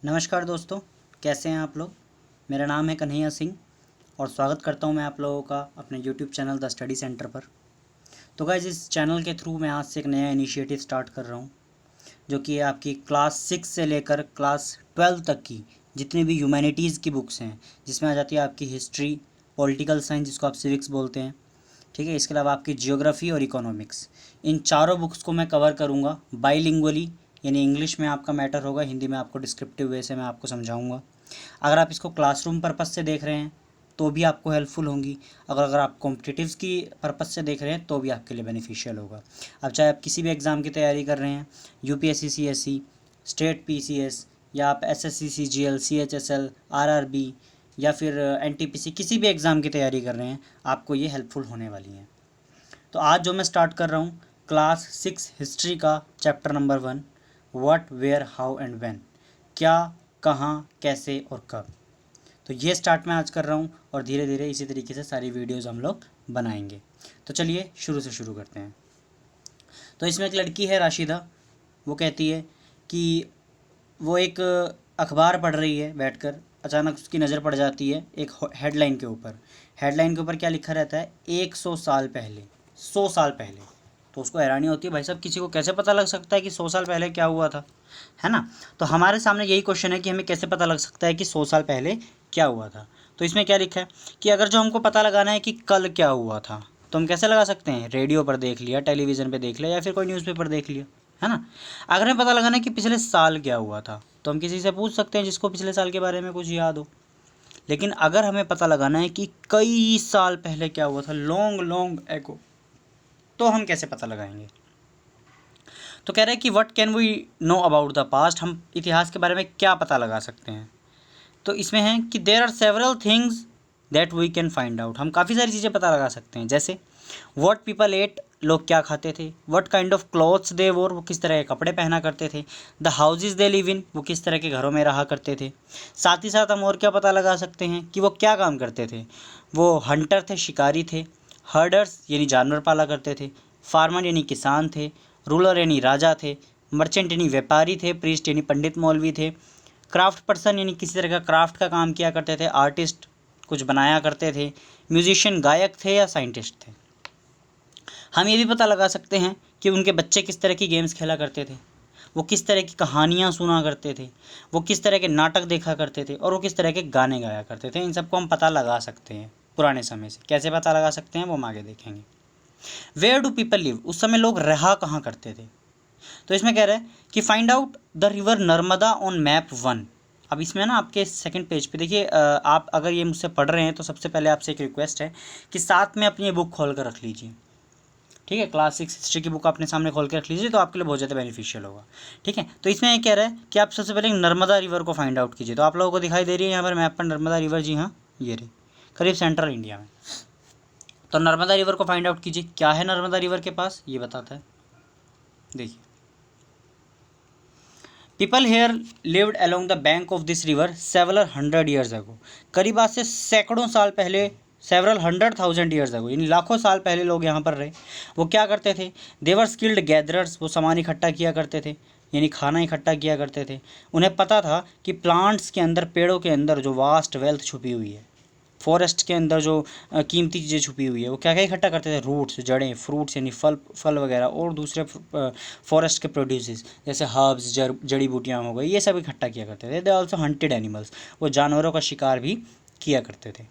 नमस्कार दोस्तों, कैसे हैं आप लोग। मेरा नाम है कन्हैया सिंह और स्वागत करता हूं मैं आप लोगों का अपने YouTube channel the study centre पर। तो गाइस, इस चैनल के थ्रू मैं आज से एक नया इनिशिएटिव स्टार्ट कर रहा हूं, जो कि आपकी क्लास 6 से लेकर क्लास 12 तक की जितनी भी ह्यूमैनिटीज़ की बुक्स हैं, जिसमें आ जाती है आपकी हिस्ट्री, पॉलिटिकल साइंस जिसको आप सिविक्स बोलते हैं, ठीक है। इसके अलावा आपकी जियोग्राफी और इकोनॉमिक्स, इन चारों बुक्स को मैं कवर करूँगा बाईलिंगुअली, यानी इंग्लिश में आपका मैटर होगा, हिंदी में आपको डिस्क्रिप्टिव वे से मैं आपको समझाऊंगा। अगर आप इसको क्लासरूम पर्पस से देख रहे हैं तो भी आपको हेल्पफुल होंगी, अगर आप कॉम्पिटिटिव्स की पर्पस से देख रहे हैं तो भी आपके लिए बेनिफिशियल होगा। अब चाहे आप किसी भी एग्ज़ाम की तैयारी कर रहे हैं, यूपीएससी, सीएससी, स्टेट पीसीएस, या आप एसएससी, सीजीएल, सीएचएसएल, आरआरबी, या फिर एनटीपीसी, किसी भी एग्ज़ाम की तैयारी कर रहे हैं, आपको ये हेल्पफुल होने वाली हैं। तो आज जो मैं स्टार्ट कर रहा हूँ, क्लास 6 हिस्ट्री का chapter number 1, what, where, how and when, क्या, कहाँ, कैसे और कब। तो ये स्टार्ट मैं आज कर रहा हूँ और धीरे धीरे इसी तरीके से सारी वीडियोज़ हम लोग बनाएंगे। तो चलिए शुरू से शुरू करते हैं। तो इसमें एक लड़की है राशिदा, वो कहती है कि वो एक अखबार पढ़ रही है बैठकर, अचानक उसकी नज़र पड़ जाती है एक हेडलाइन के ऊपर। हेडलाइन के ऊपर क्या लिखा रहता है, 100 साल पहले, 100 साल पहले। तो उसको हैरानी होती है, भाई साहब किसी को कैसे पता लग सकता है कि 100 साल पहले क्या हुआ था, है ना। तो हमारे सामने यही क्वेश्चन है कि हमें कैसे पता लग सकता है कि 100 साल पहले क्या हुआ था। तो इसमें क्या लिखा है कि अगर जो हमको पता लगाना है कि कल क्या हुआ था, तो हम कैसे लगा सकते हैं, रेडियो पर देख लिया, टेलीविज़न पर देख लिया, या फिर कोई न्यूज़पेपर देख लिया, है ना। अगर हमें पता लगाना है कि पिछले साल क्या हुआ था, तो हम किसी से पूछ सकते हैं जिसको पिछले साल के बारे में कुछ याद हो। लेकिन अगर हमें पता लगाना है कि कई साल पहले क्या हुआ था, लॉन्ग लॉन्ग एगो, तो हम कैसे पता लगाएंगे। तो कह रहे हैं कि what can we know about the past, हम इतिहास के बारे में क्या पता लगा सकते हैं। तो इसमें है कि there are several things that we can find out, हम काफ़ी सारी चीज़ें पता लगा सकते हैं। जैसे व्हाट पीपल एट, लोग क्या खाते थे, व्हाट काइंड ऑफ क्लॉथ्स दे वोर, वो किस तरह के कपड़े पहना करते थे, the houses they live in, वो किस तरह के घरों में रहा करते थे। साथ ही साथ हम और क्या पता लगा सकते हैं कि वो क्या काम करते थे, वो हंटर थे, शिकारी थे, हर्डर्स यानी जानवर पाला करते थे, फार्मर यानी किसान थे, रूलर यानी राजा थे, मर्चेंट यानी व्यापारी थे, प्रीस्ट यानी पंडित मौलवी थे, क्राफ्ट पर्सन यानी किसी तरह का क्राफ्ट का काम किया करते थे, आर्टिस्ट कुछ बनाया करते थे, म्यूजिशियन गायक थे या साइंटिस्ट थे। हम ये भी पता लगा सकते हैं कि उनके बच्चे किस तरह की गेम्स खेला करते थे, वो किस तरह की कहानियाँ सुना करते थे, वो किस तरह के नाटक देखा करते थे, और वो किस तरह के गाने गाया करते थे। इन सबको हम पता लगा सकते हैं पुराने समय से। कैसे पता लगा सकते हैं वो हम आगे देखेंगे। वेयर डू पीपल लिव, उस समय लोग रहा कहाँ करते थे। तो इसमें कह रहा है कि find out the river Narmada on map 1। अब इसमें ना आपके सेकंड पेज पे देखिए, आप अगर ये मुझसे पढ़ रहे हैं तो सबसे पहले आपसे एक रिक्वेस्ट है कि साथ में अपनी ये बुक खोल कर रख लीजिए, ठीक है। क्लास 6 हिस्ट्री की बुक अपने सामने खोल के रख लीजिए, तो आपके लिए बहुत ज़्यादा बेनिफिशियल होगा, ठीक है। तो इसमें ये कह रहा है कि आप सबसे पहले नर्मदा रिवर को फाइंड आउट कीजिए। तो आप लोगों को दिखाई दे रही है यहाँ पर मैप पर नर्मदा रिवर, जी हाँ, ये रही, करीब सेंट्रल इंडिया में। तो नर्मदा रिवर को फाइंड आउट कीजिए। क्या है नर्मदा रिवर के पास, ये बताता है, देखिए। People here lived along the bank of this river several hundred years ago, करीब आज से सैकड़ों साल पहले, सेवरल 100,000 ईयर्स अगो, यानी लाखों साल पहले लोग यहाँ पर रहे। वो क्या करते थे, देवर स्किल्ड गैदरर्स, वो सामान इकट्ठा किया करते थे, यानी खाना इकट्ठा किया करते थे। उन्हें पता था कि प्लांट्स के अंदर, पेड़ों के अंदर जो वास्ट वेल्थ छुपी हुई है, फॉरेस्ट के अंदर जो कीमती चीज़ें छुपी हुई है, वो क्या क्या इकट्ठा करते थे, रूट्स, जड़ें, फ्रूट्स यानी फल फल वगैरह, और दूसरे फॉरेस्ट के प्रोड्यूसेस जैसे हर्ब्स, जड़ी बूटियाँ हो गई, ये सब इकट्ठा किया करते थे। दे आल्सो हंटेड एनिमल्स, वो जानवरों का शिकार भी किया करते थे।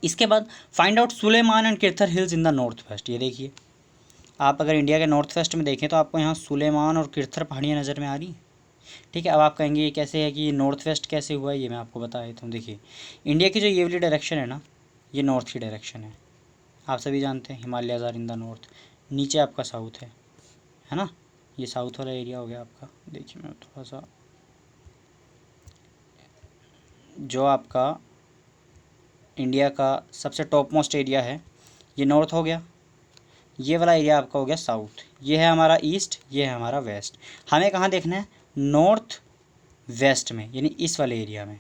इसके बाद find out Sulaiman and Kirthar hills in the north west. ये देखिए, आप अगर इंडिया के नॉर्थ वेस्ट में देखें तो आपको यहाँ सुलेमान और किरथर पहाड़ियाँ नज़र में आ रही हैं, ठीक है। अब आप कहेंगे ये कैसे है कि नॉर्थ वेस्ट कैसे हुआ है, ये मैं आपको बता देता हूँ। देखिए, इंडिया की जो ये वाली डायरेक्शन है ना, ये नॉर्थ की डायरेक्शन है, आप सभी जानते हैं, Himalayas are in the north. नीचे आपका साउथ है ना, ये साउथ वाला एरिया हो गया आपका। देखिए मैं थोड़ा सा, जो आपका इंडिया का सबसे टॉप मोस्ट एरिया है ये नॉर्थ हो गया, ये वाला एरिया आपका हो गया साउथ, ये है हमारा ईस्ट, ये है हमारा वेस्ट। हमें कहाँ देखना है, नॉर्थ वेस्ट में, यानी इस वाले एरिया में,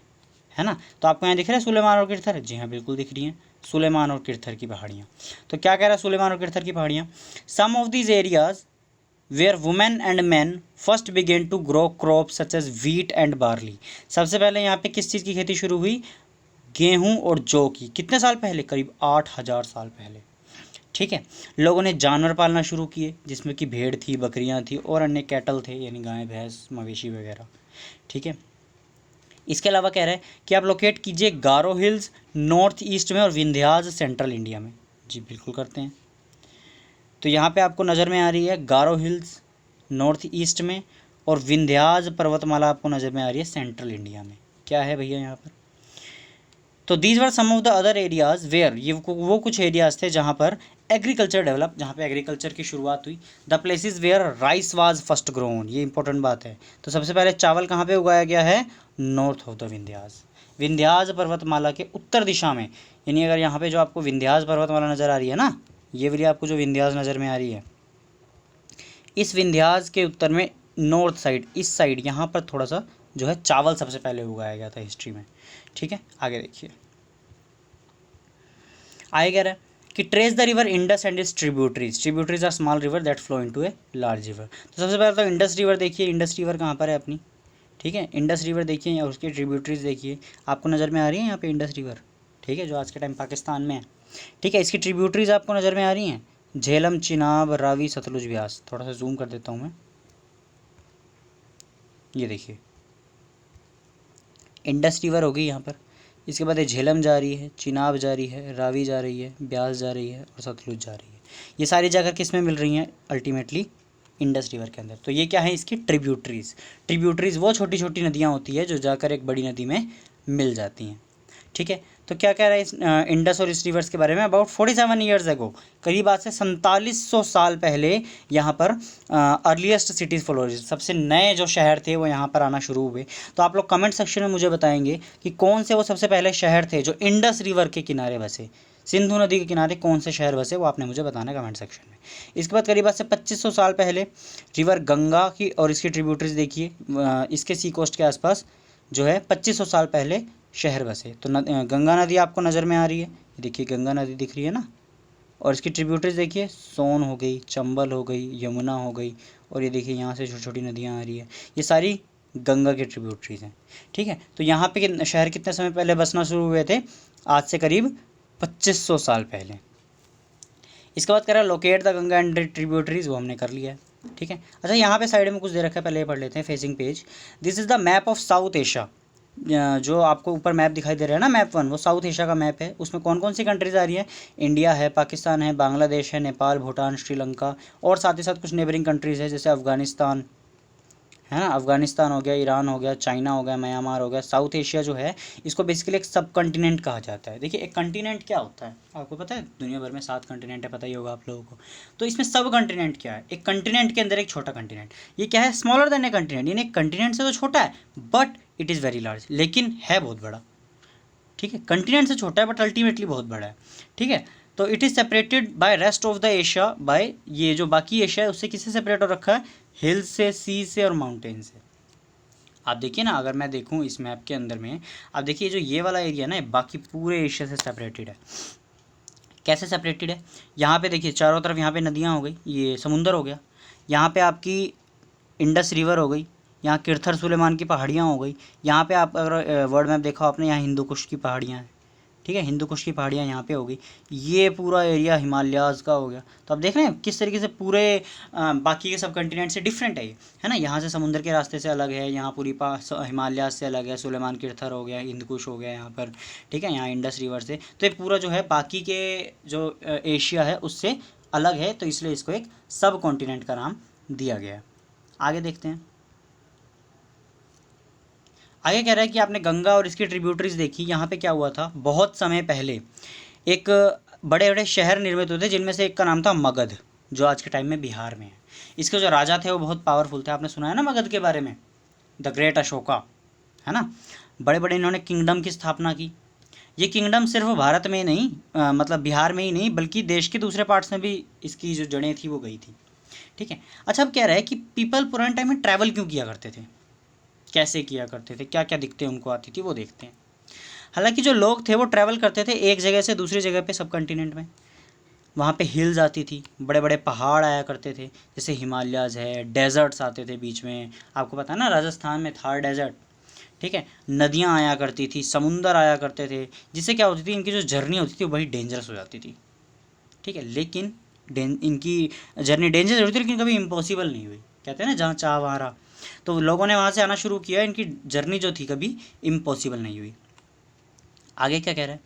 है ना। तो आपको यहाँ दिख रहा है सुलेमान और किरथर, जी हाँ बिल्कुल दिख रही हैं, सुलेमान और किरथर की पहाड़ियाँ। तो क्या कह रहा है सुलेमान और किरथर की पहाड़ियाँ, some of these areas where women and man first began to grow crop such as wheat and barley. सबसे पहले यहाँ पे किस चीज़ की खेती शुरू हुई? गेहूं और जौ की। कितने साल पहले? करीब 8,000 साल पहले। ठीक है। लोगों ने जानवर पालना शुरू किए, जिसमें कि भेड़ थी, बकरियां थी और अन्य कैटल थे, यानी गाय भैंस मवेशी वगैरह। ठीक है। इसके अलावा कह रहे हैं कि आप लोकेट कीजिए गारो हिल्स नॉर्थ ईस्ट में और विंध्याज सेंट्रल इंडिया में। जी बिल्कुल करते हैं। तो यहाँ पे आपको नज़र में आ रही है गारो हिल्स नॉर्थ ईस्ट में और विंध्याज पर्वतमाला आपको नज़र में आ रही है सेंट्रल इंडिया में। क्या है भैया यहाँ पर? तो these were some of the other areas where, ये वो कुछ एरियाज थे जहाँ पर एग्रीकल्चर डेवलप, जहाँ पे एग्रीकल्चर की शुरुआत हुई। The places where rice was first grown, ये इंपॉर्टेंट बात है। तो सबसे पहले चावल कहाँ पे उगाया गया है? North of the Vindhyas, Vindhyas पर्वतमाला के उत्तर दिशा में। यानी अगर यहाँ पे जो आपको विंध्याज पर्वतमाला नज़र आ रही है ना, ये वाली आपको जो विंध्याज नज़र में आ रही है, इस विंध्याज के उत्तर में नॉर्थ साइड, इस साइड यहाँ पर थोड़ा सा जो है चावल सबसे पहले उगाया गया था हिस्ट्री में। ठीक है, आगे देखिए। आगे कह रहा है कि trace the river Indus and its tributaries. Tributaries are small river that flow into a large river. तो सबसे पहले तो इंडस रिवर देखिए, इंडस रिवर कहाँ पर है अपनी? ठीक है, इंडस रिवर देखिए और उसकी ट्रिब्यूटरीज देखिए, आपको नज़र में आ रही है यहाँ पे इंडस रिवर। ठीक है, जो आज के टाइम पाकिस्तान में है। ठीक है, इसकी ट्रिब्यूटरीज आपको नज़र में आ रही हैं, झेलम, चिनाब, रावी, सतलुज, ब्यास। थोड़ा सा जूम कर देता हूँ मैं, ये देखिए इंडस रिवर हो गई यहाँ पर। इसके बाद ये झेलम जा रही है, चिनाब जा रही है, रावी जा रही है, ब्यास जा रही है और सतलुज जा रही है। ये सारी जगह किस में मिल रही हैं? अल्टीमेटली इंडस रिवर के अंदर। तो ये क्या है? इसकी ट्रिब्यूटरीज। ट्रिब्यूटरीज वो छोटी छोटी नदियाँ होती है जो जाकर एक बड़ी नदी में मिल जाती हैं। ठीक है, तो क्या कह रहा है इस इंडस और इस रिवर्स के बारे में? अबाउट 47 ईयर्स एगो, करीब आज से 4700 साल पहले यहाँ पर अर्लीस्ट सिटीज़ फ्लोरिश, सबसे नए जो शहर थे वो यहाँ पर आना शुरू हुए। तो आप लोग कमेंट सेक्शन में मुझे बताएंगे कि कौन से वो सबसे पहले शहर थे जो इंडस रिवर के किनारे बसे, सिंधु नदी के किनारे कौन से शहर बसे, वो आपने मुझे बताना है कमेंट सेक्शन में। इसके बाद करीब आज से 2500 साल पहले रिवर गंगा की और इसकी ट्रिब्यूटरीज देखिए, इसके सी कोस्ट के आसपास जो है 2500 साल पहले शहर बसे। तो गंगा नदी आपको नज़र में आ रही है, देखिए गंगा नदी दिख रही है ना, और इसकी ट्रिब्यूटरीज देखिए, सोन हो गई, चंबल हो गई, यमुना हो गई, और ये देखिए यहाँ से छोटी छोटी नदियाँ आ रही है, ये सारी गंगा की ट्रिब्यूटरीज हैं। ठीक है, तो यहाँ पे शहर कितने समय पहले बसना शुरू हुए थे? आज से करीब 2500 साल पहले। इसके बाद कह रहा है locate the Ganga and tributaries, वो हमने कर लिया है। ठीक है, अच्छा यहाँ पे साइड में कुछ दे रखा है, पहले ये पढ़ लेते हैं। Facing page, this is the map of south Asia. जो आपको ऊपर मैप दिखाई दे रहा है ना, मैप 1, वो साउथ एशिया का मैप है। उसमें कौन कौन सी कंट्रीज़ आ रही है? इंडिया है, पाकिस्तान है, बांग्लादेश है, नेपाल, भूटान, श्रीलंका और साथ ही साथ कुछ नेबरिंग कंट्रीज़ है, जैसे अफ़गानिस्तान है ना, अफ़गानिस्तान हो गया, ईरान हो गया, चाइना हो गया, म्यांमार हो गया। साउथ एशिया जो है इसको बेसिकली एक सब कॉन्टिनेंट कहा जाता है। देखिए एक कॉन्टिनेंट क्या होता है आपको पता है? दुनिया भर में 7 कॉन्टिनेंट है, पता ही होगा आप लोगों को। तो इसमें सब कॉन्टिनेंट क्या है? एक कॉन्टिनेंट के अंदर एक छोटा कॉन्टिनेंट, ये क्या है? स्मॉलर देन ए कॉन्टिनेंट, यानी एक कॉन्टिनेंट से तो छोटा है but it is very large, लेकिन है बहुत बड़ा। ठीक है, कॉन्टिनेंट से छोटा है बट अल्टीमेटली बहुत बड़ा है। ठीक है, तो it is separated by rest of the Asia by, ये जो बाकी एशिया है उससे किससे सेपरेट हो रखा है? हिल्स से, सी से और माउंटेन से। आप देखिए ना, अगर मैं देखूं इस मैप के अंदर में, आप देखिए जो ये वाला एरिया ना बाकी पूरे एशिया से सेपरेटेड है। कैसे सेपरेटेड है? यहाँ पे देखिए चारों तरफ, यहाँ पे नदियाँ हो गई, ये समुंदर हो गया, यहाँ पे आपकी इंडस रिवर हो गई, यहाँ किरथर सुलेमान की पहाड़ियाँ हो गई, यहाँ पे आप अगर वर्ल्ड मैप देखा आपने, यहाँ हिंदू कुश की पहाड़ियाँ हैं। ठीक है, हिंदू कुश की पहाड़ियाँ यहाँ पे हो गई, ये पूरा एरिया हिमालयाज का हो गया। तो आप देख रहे हैं किस तरीके से पूरे बाकी के सब कंटिनेंट से डिफरेंट है ये, है ना। यहाँ से समुद्र के रास्ते से अलग है, यहाँ पूरी हिमालयाज से अलग है, सुलेमान किरथर हो गया, हिंदू कुश हो गया यहाँ पर। ठीक है, यहाँ इंडस रिवर से, तो ये पूरा जो है बाकी के जो एशिया है उससे अलग है, तो इसलिए इसको एक सब कॉन्टिनेंट का नाम दिया गया है। आगे देखते हैं। आगे कह रहा है कि आपने गंगा और इसकी ट्रिब्यूटरीज देखी। यहाँ पे क्या हुआ था? बहुत समय पहले एक बड़े बड़े शहर निर्मित हुए थे, जिनमें से एक का नाम था मगध, जो आज के टाइम में बिहार में है। इसके जो राजा थे वो बहुत पावरफुल थे, आपने सुना है ना मगध के बारे में, द ग्रेट अशोका, है ना। बड़े बड़े इन्होंने किंगडम की स्थापना की। ये किंगडम सिर्फ भारत में नहीं, मतलब बिहार में ही नहीं, बल्कि देश के दूसरे पार्ट्स में भी इसकी जो जड़ें थी वो गई थी। ठीक है, अच्छा अब कह रहा है कि पीपल पुराने टाइम में ट्रैवल क्यों किया करते थे, कैसे किया करते थे, क्या क्या दिक्कतें उनको आती थी, वो देखते हैं। हालांकि जो लोग थे वो ट्रैवल करते थे एक जगह से दूसरी जगह पे सब कॉन्टिनेंट में। वहाँ पे हिल्स आती थी, बड़े बड़े पहाड़ आया करते थे, जैसे हिमालयाज़ है, डेजर्ट्स आते थे बीच में, आपको पता है ना राजस्थान में थार डेजर्ट, ठीक है। नदियाँ आया करती थी, समुंदर आया करते थे, जिससे क्या होती थी, इनकी जो जर्नी होती थी वो बड़ी डेंजरस हो जाती थी, ठीक है। लेकिन इनकी जर्नी डेंजरस होती थी लेकिन कभी इम्पॉसिबल नहीं हुई, कहते हैं ना जहाँ चाह वहाँ रहा। तो लोगों ने वहाँ से आना शुरू किया, इनकी जर्नी जो थी कभी इम्पॉसिबल नहीं हुई। आगे क्या कह रहे हैं,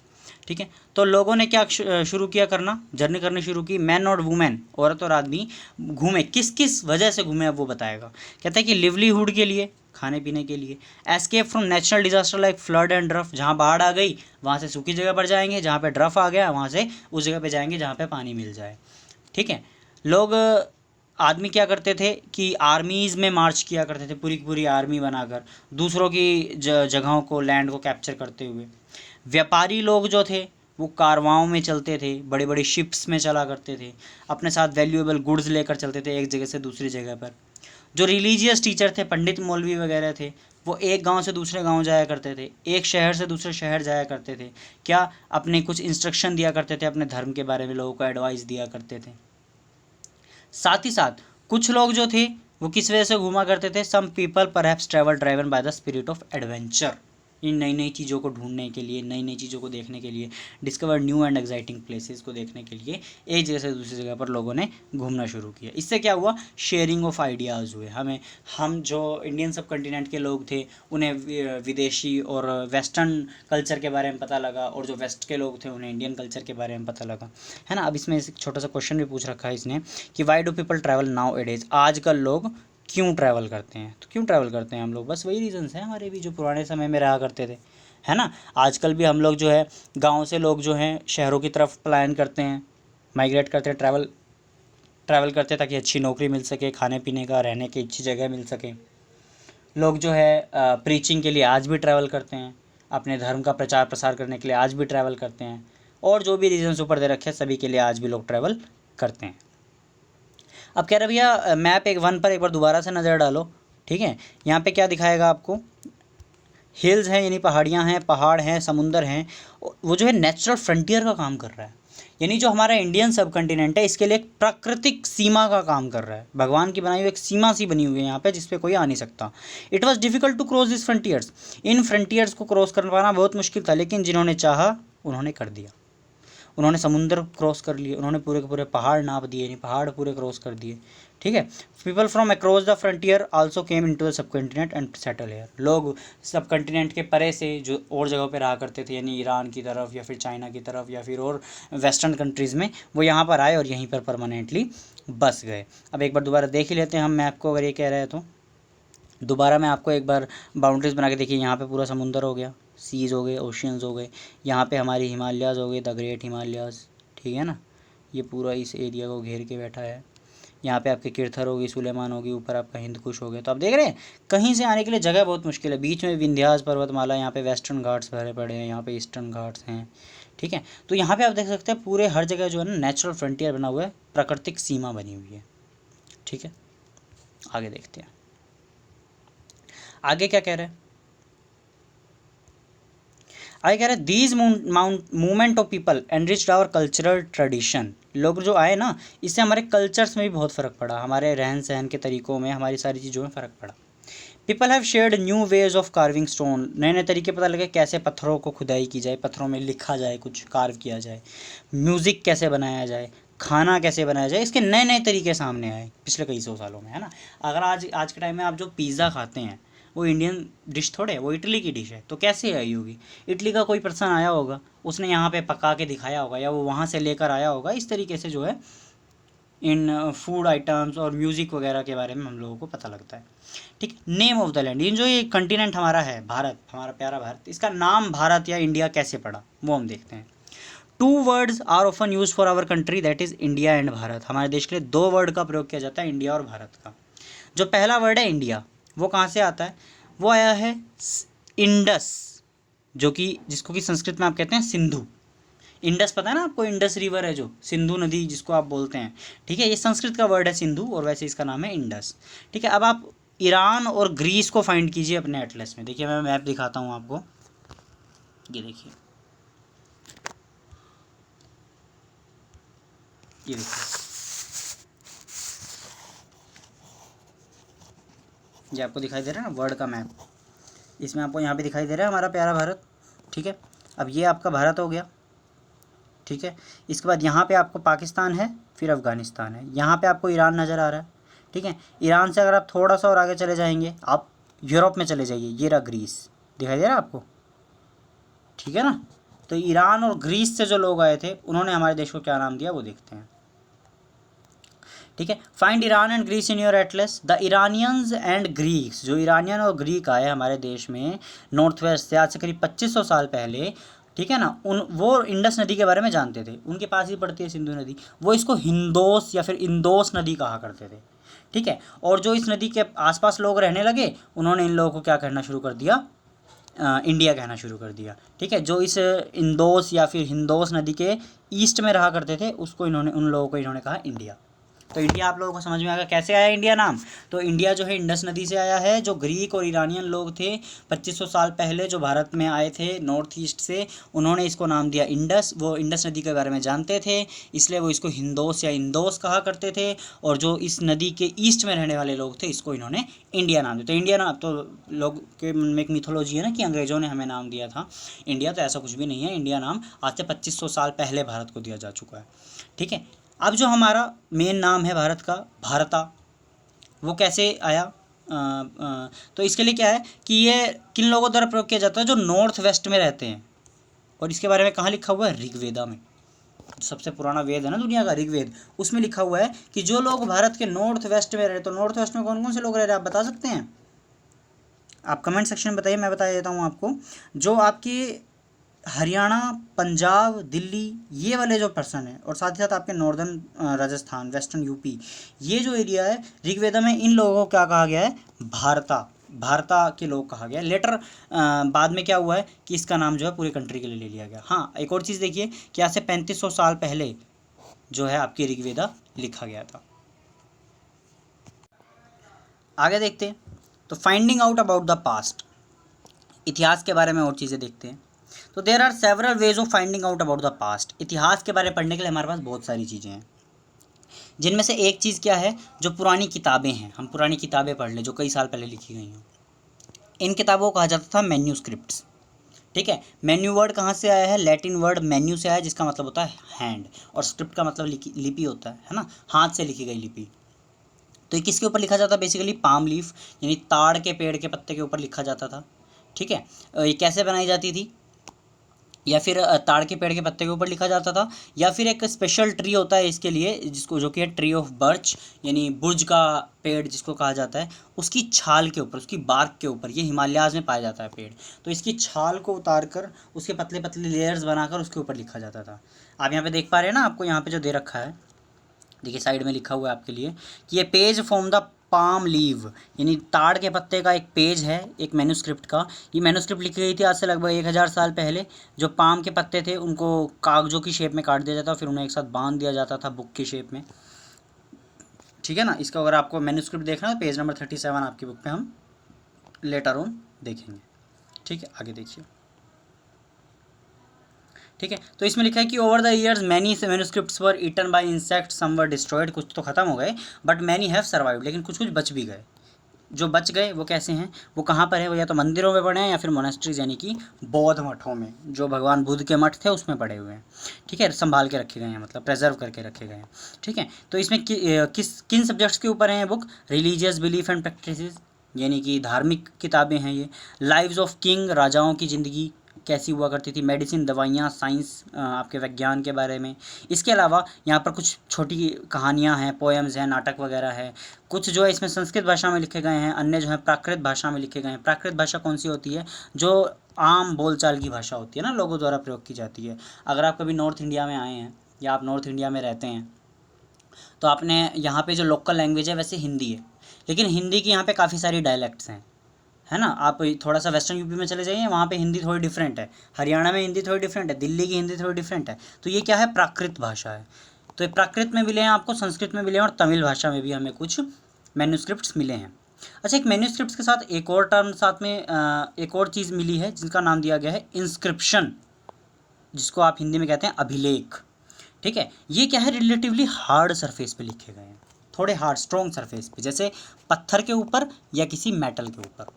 ठीक है। तो लोगों ने क्या शुरू किया करना, जर्नी करनी शुरू की, मैन और वुमेन, औरत और आदमी घूमे, किस किस वजह से घूमे अब वो बताएगा। कहता है कि लिवलीहुड के लिए, खाने पीने के लिए, escape from natural disaster like flood and drought, जहाँ बाढ़ आ गई वहाँ से सूखी जगह पर जाएंगे, जहाँ पे ड्रफ आ गया वहाँ से उस जगह पे जाएंगे जहाँ पे पानी मिल जाए, ठीक है। लोग आदमी क्या करते थे कि आर्मीज़ में मार्च किया करते थे, पूरी की पूरी आर्मी बनाकर दूसरों की जगहों को, लैंड को कैप्चर करते हुए। व्यापारी लोग जो थे वो कारवाओं में चलते थे, बड़े बड़े शिप्स में चला करते थे, अपने साथ वैल्यूएबल गुड्स लेकर चलते थे एक जगह से दूसरी जगह पर। जो रिलीजियस टीचर थे, पंडित मौलवी वगैरह थे, वो एक गांव से दूसरे गांव जाया करते थे, एक शहर से दूसरे शहर जाया करते थे, क्या अपने कुछ इंस्ट्रक्शन दिया करते थे, अपने धर्म के बारे में लोगों को एडवाइस दिया करते थे। साथ ही साथ कुछ लोग जो थे वो किस वजह से घूमा करते थे, some people perhaps travel driven by the spirit of adventure, इन नई नई चीज़ों को ढूंढने के लिए, नई नई चीज़ों को देखने के लिए, discover new and exciting places को देखने के लिए एक जगह से दूसरी जगह पर लोगों ने घूमना शुरू किया। इससे क्या हुआ, शेयरिंग ऑफ आइडियाज़ हुए। हम जो इंडियन सब कॉन्टिनेंट के लोग थे उन्हें विदेशी और वेस्टर्न कल्चर के बारे में पता लगा, और जो वेस्ट के लोग थे उन्हें इंडियन कल्चर के बारे में पता लगा, है ना। अब इसमें एक छोटा सा क्वेश्चन भी पूछ रखा है इसने कि why do people travel nowadays, आजकल लोग क्यों ट्रैवल करते हैं। तो क्यों ट्रैवल करते हैं हम लोग, बस वही रीजंस हैं हमारे भी जो पुराने समय में रहा करते थे, है ना। आजकल भी हम लोग जो है गांव से लोग जो हैं शहरों की तरफ पलायन करते हैं, माइग्रेट करते हैं, ट्रैवल ट्रैवल करते हैं ताकि अच्छी नौकरी मिल सके, खाने पीने का, रहने की अच्छी जगह मिल सके। लोग जो है प्रीचिंग के लिए आज भी ट्रैवल करते हैं, अपने धर्म का प्रचार प्रसार करने के लिए आज भी ट्रैवल करते हैं, और जो भी रीजन्स ऊपर दे रखे हैं सभी के लिए आज भी लोग ट्रैवल करते हैं। अब कह रहे भैया मैप एक वन पर एक बार दोबारा से नज़र डालो, ठीक है। यहाँ पे क्या दिखाएगा आपको, हिल्स हैं यानी पहाड़ियाँ हैं, पहाड़ हैं, समुंदर हैं, वो जो है नेचुरल फ्रंटियर का काम कर रहा है, यानी जो हमारा इंडियन सब कंटिनेंट है इसके लिए एक प्राकृतिक सीमा का काम कर रहा है, भगवान की बनाई हुई एक सीमा सी बनी हुई है यहाँ पे जिस पे कोई आ नहीं सकता। It was difficult to cross this frontiers, इन फ्रंटियर्स को क्रॉस कर पाना बहुत मुश्किल था, लेकिन जिन्होंने चाहा उन्होंने कर दिया। उन्होंने समुंदर क्रॉस कर लिए, उन्होंने पूरे के पूरे पहाड़ नाप दिए, यानी पहाड़ पूरे क्रॉस कर दिए, ठीक है। People from across the frontier also came into the subcontinent and settle here, लोग सब कंटिनेंट के परे से जो और जगहों पे रहा करते थे, यानी ईरान की तरफ या फिर चाइना की तरफ या फिर और वेस्टर्न कंट्रीज़ में, वो यहाँ पर आए और यहीं पर परमानेंटली बस गए। अब एक बार दोबारा देख ही लेते हैं हम मैप को, अगर ये कह रहे हैं तो दोबारा मैं आपको एक बार बाउंड्रीज बना के देखिए, यहाँ पे पूरा समुंदर हो गया, सीज़ हो गए, ओशियंस हो गए, यहाँ पे हमारी हिमालयाज़ हो गए, द ग्रेट हिमालयाज़, ठीक है ना। ये पूरा इस एरिया को घेर के बैठा है। यहाँ पे आपके किरथर होगी, सुलेमान होगी, ऊपर आपका हिंद कुश हो गया। तो आप देख रहे हैं कहीं से आने के लिए जगह बहुत मुश्किल है। बीच में विंध्यास पर्वतमाला, यहाँ पे वेस्टर्न घाट्स भरे पड़े हैं, यहाँ पे ईस्टर्न घाट्स हैं, ठीक है। तो यहाँ पे आप देख सकते हैं पूरे हर जगह जो है ना नेचुरल फ्रंटियर बना हुआ है, प्राकृतिक सीमा बनी हुई है, ठीक है। आगे देखते हैं आगे क्या कह रहे हैं। आगे कह रहे हैं these movement of people enriched our cultural tradition, लोग जो आए ना इससे हमारे कल्चर्स में भी बहुत फ़र्क पड़ा, हमारे रहन सहन के तरीक़ों में, हमारी सारी चीज़ों में फ़र्क पड़ा। People have shared new ways of carving stone, नए नए तरीके पता लगे कैसे पत्थरों को खुदाई की जाए, पत्थरों में लिखा जाए, कुछ कार्व किया जाए, म्यूज़िक कैसे बनाया जाए, खाना कैसे बनाया जाए, इसके नए नए तरीके सामने आए पिछले कई सौ सालों में, है ना। अगर आज के टाइम में आप जो पिज़्ज़ा खाते हैं वो इंडियन डिश थोड़े है, वो इटली की डिश है, तो कैसे आई होगी। इटली का कोई पर्सन आया होगा, उसने यहाँ पे पका के दिखाया होगा, या वो वहाँ से लेकर आया होगा। इस तरीके से जो है इन फूड आइटम्स और म्यूज़िक वगैरह के बारे में हम लोगों को पता लगता है, ठीक। नेम ऑफ द लैंड, इन जो ये कंटिनेंट हमारा है भारत, हमारा प्यारा भारत, इसका नाम भारत या इंडिया कैसे पड़ा वो हम देखते हैं। Two words are often use for our country, that is India and Bharat, हमारे देश के लिए दो वर्ड का प्रयोग किया जाता है, इंडिया और भारत का। जो पहला वर्ड है इंडिया, वो कहाँ से आता है, वो आया है इंडस, जो कि जिसको कि संस्कृत में आप कहते हैं सिंधु। इंडस पता है ना आपको, इंडस रिवर है जो सिंधु नदी जिसको आप बोलते हैं, ठीक है। ये संस्कृत का वर्ड है सिंधु, और वैसे इसका नाम है इंडस, ठीक है। अब आप ईरान और ग्रीस को फाइंड कीजिए अपने एटलस में। देखिए मैं मैप दिखाता हूँ आपको, ये देखिए ये देखिए, ये आपको दिखाई दे रहा है ना वर्ल्ड का मैप, इसमें आपको यहाँ पे दिखाई दे रहा है हमारा प्यारा भारत। ठीक है, अब ये आपका भारत हो गया। ठीक है, इसके बाद यहाँ पे आपको पाकिस्तान है, फिर अफ़गानिस्तान है, यहाँ पे आपको ईरान नज़र आ रहा है। ठीक है, ईरान से अगर आप थोड़ा सा और आगे चले जाएंगे, आप यूरोप में चले जाइए, ये रहा ग्रीस, दिखाई दे रहा है आपको। ठीक है ना, तो ईरान और ग्रीस से जो लोग आए थे उन्होंने हमारे देश को क्या नाम दिया वो देखते हैं। ठीक है, find Iran and Greece in your atlas. The Iranians and Greeks, जो ईरानियन और ग्रीक आए हमारे देश में नॉर्थ वेस्ट से आज से करीब 2500 साल पहले, ठीक है ना, वो इंडस नदी के बारे में जानते थे, उनके पास ही पड़ती है सिंधु नदी, वो इसको हिंदोस या फिर इंदोस नदी कहा करते थे। ठीक है, और जो इस नदी के आसपास लोग रहने लगे उन्होंने इन लोगों को क्या कहना शुरू कर दिया, इंडिया कहना शुरू कर दिया। ठीक है, जो इस इंदोस या फिर हिंदोस नदी के ईस्ट में रहा करते थे उसको इन्होंने, उन लोगों को इन्होंने कहा इंडिया। तो इंडिया आप लोगों को समझ में आएगा कैसे आया इंडिया नाम। तो इंडिया जो है इंडस नदी से आया है। जो ग्रीक और ईरानियन लोग थे 2500 साल पहले जो भारत में आए थे नॉर्थ ईस्ट से, उन्होंने इसको नाम दिया इंडस। वो इंडस नदी के बारे में जानते थे इसलिए वो इसको हिंदोस या इंदोस कहा करते थे, और जो इस नदी के ईस्ट में रहने वाले लोग थे इसको इन्होंने इंडिया नाम दिया। तो इंडिया नाम तो लोग के मन में एक मिथोलॉजी है ना कि अंग्रेज़ों ने हमें नाम दिया था इंडिया, तो ऐसा कुछ भी नहीं है। इंडिया नाम आज से 2500 साल पहले भारत को दिया जा चुका है। ठीक है, अब जो हमारा मेन नाम है भारत का, भारता, वो कैसे आया? तो इसके लिए क्या है कि ये किन लोगों द्वारा प्रयोग किया जाता है? जो नॉर्थ वेस्ट में रहते हैं। और इसके बारे में कहाँ लिखा हुआ है? ऋग्वेदा में, सबसे पुराना वेद है ना दुनिया का, ऋग्वेद, उसमें लिखा हुआ है कि जो लोग भारत के नॉर्थ वेस्ट में रहे, तो नॉर्थ वेस्ट में कौन कौन से लोग रह रहे हैं आप बता सकते हैं? आप कमेंट सेक्शन में बताइए, मैं बता देता हूँ आपको। जो आपकी हरियाणा, पंजाब, दिल्ली, ये वाले जो पर्सन है, और साथ ही साथ आपके नॉर्दर्न राजस्थान, वेस्टर्न यूपी, ये जो एरिया है, ऋग्वेदा में इन लोगों को क्या कहा गया है? भारता, भारता के लोग कहा गया। लेटर बाद में क्या हुआ है कि इसका नाम जो है पूरी कंट्री के लिए ले लिया गया। हाँ, एक और चीज़ देखिए कि आज से 3500 साल पहले जो है आपकी ऋग्वेदा लिखा गया था। आगे देखते हैं, तो finding out about the past, इतिहास के बारे में और चीज़ें देखते हैं। तो there are several ways of finding out about the past. इतिहास के बारे में पढ़ने के लिए हमारे पास बहुत सारी चीज़ें हैं, जिनमें से एक चीज़ क्या है, जो पुरानी किताबें हैं, हम पुरानी किताबें पढ़ लें जो कई साल पहले लिखी गई हैं। इन किताबों को कहा जाता था मैन्यूस्क्रिप्ट्स। ठीक है, मेन्यू वर्ड कहाँ से आया है? लैटिन वर्ड मेन्यू से आया, जिसका मतलब होता है हैंड, और स्क्रिप्ट का मतलब लिपि होता है ना, हाथ से लिखी गई लिपि। तो ये किसके ऊपर लिखा जाता है? बेसिकली पाम लीफ, यानी ताड़ के पेड़ के पत्ते के ऊपर लिखा जाता था। ठीक है, ये कैसे बनाई जाती थी? या फिर ताड़ के पेड़ के पत्ते के ऊपर लिखा जाता था, या फिर एक स्पेशल ट्री होता है इसके लिए, जिसको जो कि है ट्री ऑफ बर्च, यानी बुर्ज का पेड़ जिसको कहा जाता है, उसकी छाल के ऊपर, उसकी बार्क के ऊपर, ये हिमालयाज़ में पाया जाता है पेड़, तो इसकी छाल को उतार कर उसके पतले पतले लेयर्स बनाकर उसके ऊपर लिखा जाता था। आप यहाँ पे देख पा रहे हैं ना, आपको यहाँ पे जो दे रखा है, देखिए साइड में लिखा हुआ है आपके लिए कि ये page from the palm leave, यानी ताड़ के पत्ते का एक पेज है, एक मैन्यूस्क्रिप्ट का। ये मैन्यूस्क्रिप्ट लिखी गई थी आज से लगभग 1000 साल पहले। जो पाम के पत्ते थे उनको कागजों की शेप में काट दिया जाता, फिर उन्हें एक साथ बांध दिया जाता था बुक की शेप में। ठीक है ना, इसका अगर आपको मैन्यूस्क्रिप्ट देखना है पेज नंबर 37 आपकी बुक पे हम लेटर ऑन देखेंगे। ठीक है, आगे देखिए। ठीक है, तो इसमें लिखा है कि over the years many manuscripts were eaten by insect, some were destroyed, कुछ तो खत्म हो गए बट मैनी हैव सर्वाइव्ड, लेकिन कुछ कुछ बच भी गए। जो बच गए वो कैसे हैं, वो कहाँ पर है? वो या तो मंदिरों में पड़े हैं या फिर मोनेस्ट्रीज यानी कि बौद्ध मठों में, जो भगवान बुद्ध के मठ थे उसमें पड़े हुए हैं। ठीक है, संभाल के रखे गए हैं, मतलब प्रेजर्व करके रखे गए हैं। ठीक है, तो इसमें किन सब्जेक्ट्स के ऊपर हैं book? Religious belief and practices, यानी कि धार्मिक किताबें हैं ये। लाइव्स ऑफ किंग, राजाओं की ज़िंदगी कैसी हुआ करती थी। मेडिसिन, दवाइयाँ, साइंस, आपके विज्ञान के बारे में। इसके अलावा यहाँ पर कुछ छोटी कहानियाँ हैं, पोएम्स हैं, नाटक वगैरह है। कुछ जो है इसमें संस्कृत भाषा में लिखे गए हैं, अन्य जो है प्राकृत भाषा में लिखे गए हैं। प्राकृत भाषा कौन सी होती है? जो आम बोलचाल की भाषा होती है ना, लोगों द्वारा प्रयोग की जाती है। अगर आप कभी नॉर्थ इंडिया में आए हैं या आप नॉर्थ इंडिया में रहते हैं तो आपने यहाँ पे जो लोकल लैंग्वेज है वैसे हिंदी है, लेकिन हिंदी की यहाँ पे काफ़ी सारी डायलेक्ट्स हैं, है ना। आप थोड़ा सा वेस्टर्न यूपी में चले जाइए, वहाँ पे हिंदी थोड़ी डिफरेंट है, हरियाणा में हिंदी थोड़ी डिफरेंट है, दिल्ली की हिंदी थोड़ी डिफरेंट है। तो ये क्या है? प्राकृत भाषा है। तो ये प्राकृत में मिले हैं आपको, संस्कृत में मिले हैं, और तमिल भाषा में भी हमें कुछ मैन्यूस्क्रिप्ट्स मिले हैं। अच्छा, एक मैन्यूस्क्रिप्ट्स के साथ एक और टर्म साथ में एक और चीज़ मिली है जिसका नाम दिया गया है इंस्क्रिप्शन, जिसको आप हिंदी में कहते हैं अभिलेख। ठीक है, ये क्या है, रिलेटिवली हार्ड सरफेस पे लिखे गए हैं, थोड़े हार्ड स्ट्रॉन्ग सरफेस पे, जैसे पत्थर के ऊपर या किसी मेटल के ऊपर।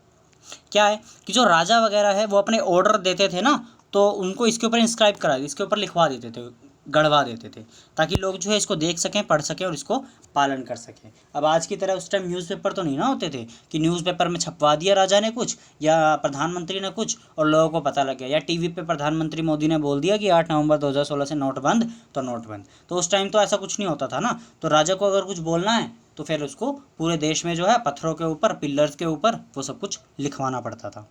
क्या है कि जो राजा वगैरह है वो अपने ऑर्डर देते थे ना, तो उनको इसके ऊपर इंस्क्राइब करा, इसके ऊपर लिखवा देते थे, गढ़वा देते थे, ताकि लोग जो है इसको देख सकें, पढ़ सकें और इसको पालन कर सकें। अब आज की तरह उस टाइम न्यूज़पेपर तो नहीं ना होते थे कि न्यूज़पेपर में छपवा दिया राजा ने कुछ या प्रधानमंत्री ने कुछ और लोगों को पता लग गया, या टीवी पे प्रधानमंत्री मोदी ने बोल दिया कि 8 नवंबर 2016 से नोट बंद, तो नोट बंद। तो उस टाइम तो ऐसा कुछ नहीं होता था ना, तो राजा को अगर कुछ बोलना है तो फिर उसको पूरे देश में जो है पत्थरों के ऊपर, पिलर्स के ऊपर वो सब कुछ लिखवाना पड़ता था।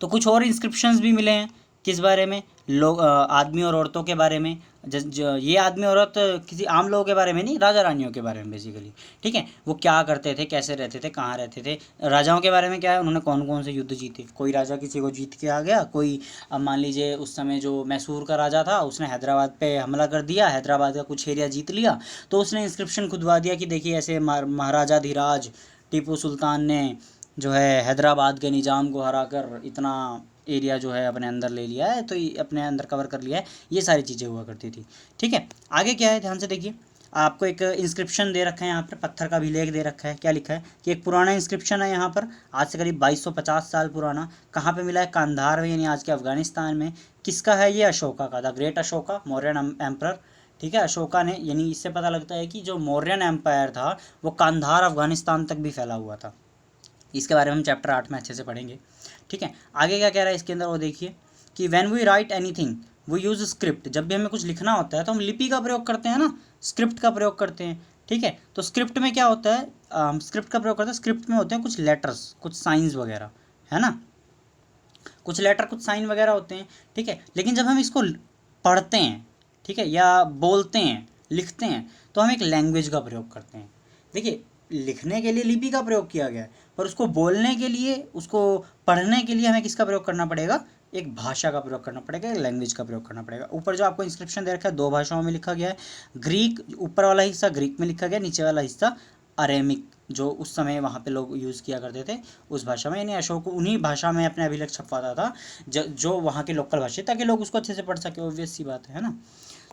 तो कुछ और इंस्क्रिप्शंस भी मिले हैं, किस बारे में, लोग आदमी और औरतों के बारे में। ये आदमी औरत किसी आम लोगों के बारे में नहीं, राजा रानियों के बारे में बेसिकली। ठीक है, वो क्या करते थे, कैसे रहते थे, कहाँ रहते थे। राजाओं के बारे में क्या है, उन्होंने कौन कौन से युद्ध जीते। कोई राजा किसी को जीत के आ गया, कोई अब मान लीजिए उस समय जो मैसूर का राजा था उसने हैदराबाद पे हमला कर दिया, हैदराबाद का कुछ एरिया जीत लिया, तो उसने इंस्क्रिप्शन खुदवा दिया कि देखिए ऐसे महाराजा धीराज टीपू सुल्तान ने जो है हैदराबाद के निज़ाम को हराकर इतना एरिया जो है अपने अंदर ले लिया है, तो ये अपने अंदर कवर कर लिया है। ये सारी चीज़ें हुआ करती थी। ठीक है, आगे क्या है, ध्यान से देखिए। आपको एक इंस्क्रिप्शन दे रखा है यहाँ पर, पत्थर का अभिलेख दे रखा है। क्या लिखा है कि एक पुराना इंस्क्रिप्शन है यहाँ पर, आज से करीब 2250 साल पुराना। कहाँ पे मिला है, कांधार में, यानी आज के अफगानिस्तान में। किसका है ये, अशोका का, the great Ashoka, Mauryan emperor. ठीक है, अशोका ने, यानी इससे पता लगता है कि जो मौर्यन एम्पायर था वो कांधार अफगानिस्तान तक भी फैला हुआ था। इसके बारे में हम चैप्टर 8 में अच्छे से पढ़ेंगे। ठीक है, आगे क्या कह रहा है इसके अंदर वो देखिए कि व्हेन वी राइट एनीथिंग वो यूज़ स्क्रिप्ट। जब भी हमें कुछ लिखना होता है तो हम लिपि का प्रयोग करते हैं ना, स्क्रिप्ट का प्रयोग करते हैं। ठीक है, तो स्क्रिप्ट में क्या होता है, हम स्क्रिप्ट का प्रयोग करते हैं। स्क्रिप्ट में होते हैं कुछ लेटर्स, कुछ साइंस वगैरह, है ना, कुछ लेटर, कुछ साइन वगैरह होते हैं। ठीक है, लेकिन जब हम इसको पढ़ते हैं, ठीक है, या बोलते हैं, लिखते हैं, तो हम एक लैंग्वेज का प्रयोग करते हैं। देखिए, लिखने के लिए लिपि का प्रयोग किया गया है, पर उसको बोलने के लिए, उसको पढ़ने के लिए हमें किसका प्रयोग करना पड़ेगा, एक भाषा का प्रयोग करना पड़ेगा, एक लैंग्वेज का प्रयोग करना पड़ेगा। ऊपर जो आपको इंस्क्रिप्शन दे रखा है 2 भाषाओं में लिखा गया है। ग्रीक, ऊपर वाला हिस्सा ग्रीक में लिखा गया, नीचे वाला हिस्सा अरेमिक, जो उस समय वहाँ पे लोग यूज़ किया करते थे उस भाषा में। यानी अशोक उन्हीं भाषा में अपने अभिलेख छपवाता था, जो वहाँ की लोकल भाषा, ताकि लोग उसको अच्छे से पढ़ सके। ऑब्वियस सी बात है ना।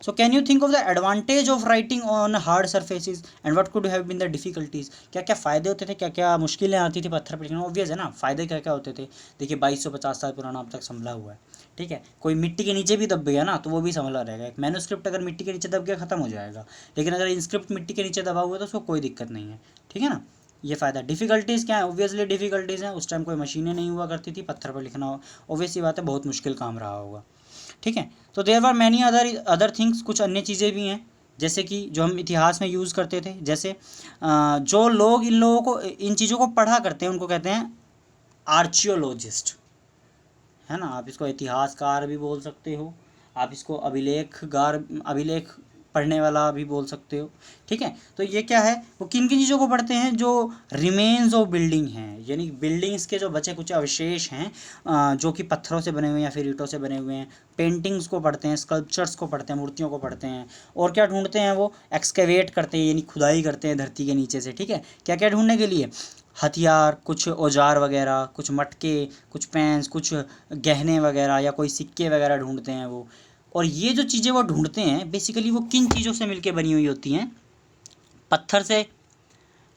So can you think of the advantage of writing on hard surfaces and what could have been the difficulties. क्या क्या फ़ायदे होते थे, क्या क्या मुश्किलें आती थी पत्थर पर लिखना। ऑब्वियस है ना, फ़ायदे क्या क्या होते थे। देखिए 2250 साल पुराना अब तक संभला हुआ है। ठीक है, कोई मिट्टी के नीचे भी दब गया ना तो वो भी संभला रहेगा। एक मैन्युस्क्रिप्ट अगर मिट्टी के नीचे दब गया ख़त्म हो जाएगा, लेकिन अगर इंस्क्रिप्ट मिट्टी के नीचे दबा हुआ है तो उसको कोई दिक्कत नहीं है। ठीक है ना, ये फ़ायदा। डिफ़िकल्टीज़ क्या है, ऑब्वियसली डिफ़िकल्टीज़ हैं, उस टाइम कोई मशीनें नहीं हुआ करती थी, पत्थर पर लिखना हो ऑब्वियस सी बात है, बहुत मुश्किल काम रहा होगा। ठीक है, तो there were many other things, कुछ अन्य चीज़ें भी हैं, जैसे कि जो हम इतिहास में यूज़ करते थे। जैसे जो लोग इन लोगों को, इन चीज़ों को पढ़ा करते हैं, उनको कहते हैं आर्चियोलॉजिस्ट, है ना। आप इसको इतिहासकार भी बोल सकते हो, आप इसको अभिलेखगार, अभिलेख पढ़ने वाला भी बोल सकते हो। ठीक है, तो ये क्या है, वो किन किन चीज़ों को पढ़ते हैं, जो रिमेन्स ऑफ बिल्डिंग हैं, यानी बिल्डिंग्स के जो बचे कुछ अवशेष हैं, जो कि पत्थरों से बने हुए हैं या फिर ईंटों से बने हुए हैं। पेंटिंग्स को पढ़ते हैं, स्कल्पचर्स को पढ़ते हैं, मूर्तियों को पढ़ते हैं। और क्या ढूंढते हैं, वो एक्सकेवेट करते हैं, यानी खुदाई करते हैं धरती के नीचे से। ठीक है, क्या क्या ढूंढने के लिए, हथियार, कुछ औजार वगैरह, कुछ मटके, कुछ पेंस, कुछ गहने वगैरह, या कोई सिक्के वगैरह ढूंढते हैं वो। और ये जो चीज़ें वो ढूंढते हैं बेसिकली वो किन चीज़ों से मिलके बनी हुई होती हैं, पत्थर से,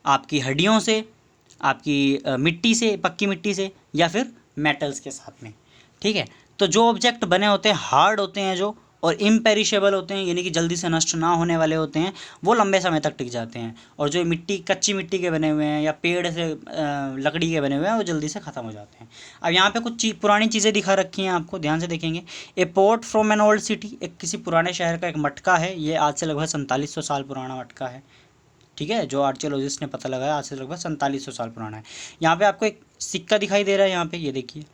आपकी हड्डियों से, आपकी मिट्टी से, पक्की मिट्टी से, या फिर मेटल्स के साथ में। ठीक है, तो जो ऑब्जेक्ट बने होते हैं हार्ड होते हैं जो, और इम्पेरिशेबल होते हैं, यानी कि जल्दी से नष्ट ना होने वाले होते हैं, वो लंबे समय तक टिक जाते हैं। और जो मिट्टी, कच्ची मिट्टी के बने हुए हैं या पेड़ से लकड़ी के बने हुए हैं, वो जल्दी से ख़त्म हो जाते हैं। अब यहाँ पे कुछ पुरानी चीज़ें दिखा रखी हैं, आपको ध्यान से देखेंगे। A port from an old city, एक किसी पुराने शहर का एक मटका है, ये आज से लगभग 4700 साल पुराना मटका है। ठीक है, जो आर्कियोलॉजिस्ट ने पता लगाया आज से लगभग 4700 साल पुराना है। यहाँ पे आपको एक सिक्का दिखाई दे रहा है, यहाँ पे ये देखिए,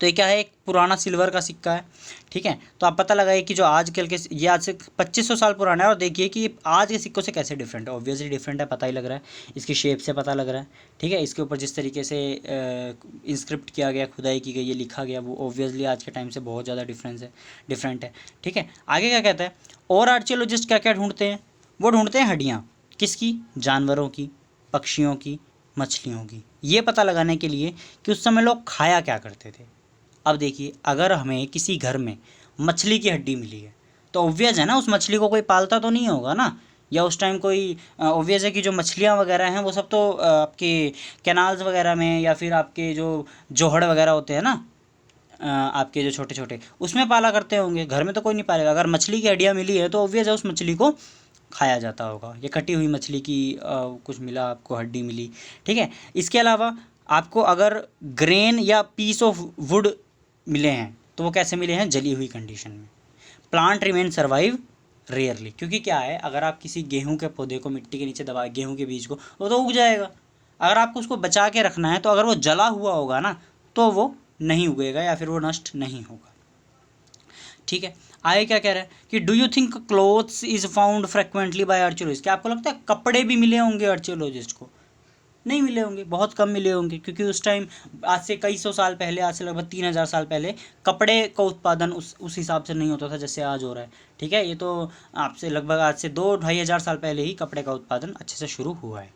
तो ये क्या है, एक पुराना सिल्वर का सिक्का है। ठीक है, तो आप पता लगाइए कि जो आजकल के, ये आज से 2500 साल पुराना है, और देखिए कि ये आज के सिक्कों से कैसे डिफरेंट है। ऑब्वियसली डिफरेंट है, पता ही लग रहा है, इसकी शेप से पता लग रहा है। ठीक है, इसके ऊपर जिस तरीके से इंस्क्रिप्ट किया गया, खुदाई की गई है, लिखा गया, वो ऑब्वियसली आज के टाइम से बहुत ज़्यादा डिफरेंट है। ठीक है, आगे क्या कहता है, और आर्कियोलॉजिस्ट क्या क्या ढूंढते हैं, वो ढूंढते हैं हड्डियाँ, किसकी, जानवरों की, पक्षियों की, मछलियों की, ये पता लगाने के लिए कि उस समय लोग खाया क्या करते थे। अब देखिए, अगर हमें किसी घर में मछली की हड्डी मिली है तो ऑब्वियस है ना, उस मछली को कोई पालता तो नहीं होगा ना, या उस टाइम कोई ऑब्वियस है कि जो मछलियाँ वगैरह हैं वो सब तो आपके कैनाल्स वगैरह में या फिर आपके जो जोहड़ वगैरह होते हैं ना, आपके जो छोटे छोटे, उसमें पाला करते होंगे, घर में तो कोई नहीं पालेगा। अगर मछली की हड्डियाँ मिली है तो ऑब्वियस है उस मछली को खाया जाता होगा। ये कटी हुई मछली की कुछ मिला आपको, हड्डी मिली, ठीक है। इसके अलावा आपको अगर ग्रेन या पीस ऑफ वुड मिले हैं तो वो कैसे मिले हैं, जली हुई कंडीशन में। प्लांट रिमेन सर्वाइव रेयरली, क्योंकि क्या है, अगर आप किसी गेहूं के पौधे को मिट्टी के नीचे दबा, गेहूं के बीज को, वो तो उग जाएगा। अगर आपको उसको बचा के रखना है तो अगर वो जला हुआ होगा ना तो वो नहीं उगेगा या फिर वो नष्ट नहीं होगा, ठीक है। आगे क्या कह रहा है कि do you think clothes is found frequently by archaeologist, क्या आपको लगता है कपड़े भी मिले होंगे आर्चियोलॉजिस्ट को? नहीं मिले होंगे, बहुत कम मिले होंगे, क्योंकि उस टाइम आज से कई सौ साल पहले, आज से लगभग 3000 साल पहले कपड़े का उत्पादन उस हिसाब से नहीं होता था जैसे आज हो रहा है, ठीक है। ये तो आपसे लगभग आज से 2-2500 साल पहले ही कपड़े का उत्पादन अच्छे से शुरू हुआ है,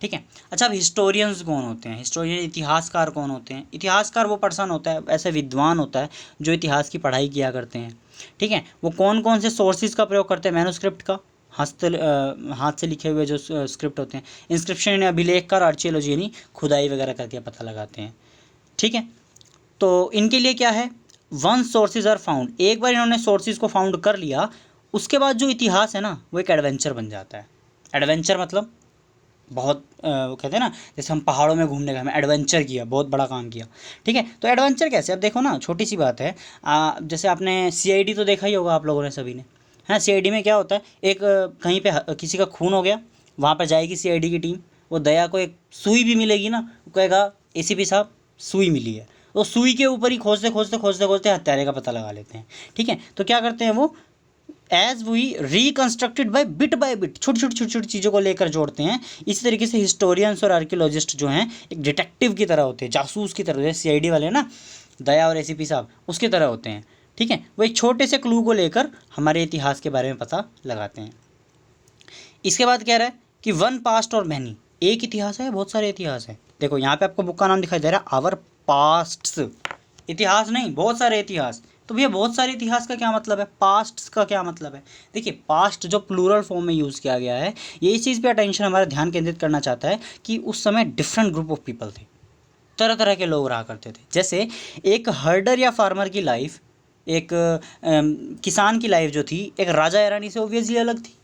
ठीक है। अच्छा, अब हिस्टोरियंस कौन होते हैं? हिस्टोरियन, इतिहासकार कौन होते हैं? इतिहासकार वो पर्सन होता है, ऐसा विद्वान होता है जो इतिहास की पढ़ाई किया करते हैं, ठीक है। वो कौन कौन से सोर्सेज का प्रयोग करते हैं? मैन्युस्क्रिप्ट का, हाथ से लिखे हुए जो स्क्रिप्ट होते हैं, इंस्क्रिप्शन यानी अभिलेख का, आर्चियोलॉजी यानी खुदाई वगैरह करके पता लगाते हैं, ठीक है। तो इनके लिए क्या है, वंस सोर्सेज आर फाउंड, एक बार इन्होंने सोर्सेज को फाउंड कर लिया, उसके बाद जो इतिहास है ना वो एक एडवेंचर बन जाता है। एडवेंचर मतलब बहुत कहते हैं ना, जैसे हम पहाड़ों में घूमने गए, हमें एडवेंचर किया, बहुत बड़ा काम किया, ठीक है। तो एडवेंचर कैसे, अब देखो ना, छोटी सी बात है, जैसे आपने सीआईडी तो देखा ही होगा आप लोगों ने, सभी ने, है। सीआईडी में क्या होता है, एक कहीं पे किसी का खून हो गया, वहाँ पर जाएगी सीआईडी की टीम, वो दया को एक सुई भी मिलेगी ना, वो कहेगा एसीपी साहब सुई मिली है, तो सुई के ऊपर ही खोजते खोजते खोजते खोजते हत्यारे का पता लगा लेते हैं, ठीक है। तो क्या करते हैं वो, as we reconstructed by bit, छोटी छोटी छोटी छोटी चीज़ों को लेकर जोड़ते हैं। इसी तरीके से हिस्टोरियंस और आर्कियोलॉजिस्ट जो हैं एक डिटेक्टिव की तरह होते हैं, जासूस की तरह, जैसे सीआईडी वाले ना, दया और एसीपी साहब, उसकी तरह होते हैं, ठीक है। वो एक छोटे से क्लू को लेकर हमारे इतिहास के बारे में पता लगाते हैं। इसके बाद कह रहा है कि वन पास्ट और मैनी, एक इतिहास है, बहुत सारे इतिहास है। देखो यहाँ पे आपको बुक का नाम दिखाई दे रहा है, आवर पास्ट्स, इतिहास नहीं, बहुत सारे इतिहास। तो भैया बहुत सारे इतिहास का क्या मतलब है, पास्ट का क्या मतलब है? देखिए, पास्ट जो प्लूरल फॉर्म में यूज़ किया गया है, ये इस चीज़ पे अटेंशन हमारा ध्यान केंद्रित करना चाहता है कि उस समय डिफरेंट ग्रुप ऑफ पीपल थे, तरह तरह के लोग रहा करते थे। जैसे एक हर्डर या फार्मर की लाइफ, एक किसान की लाइफ जो थी, एक राजा या रानी से ओबियसली अलग थी।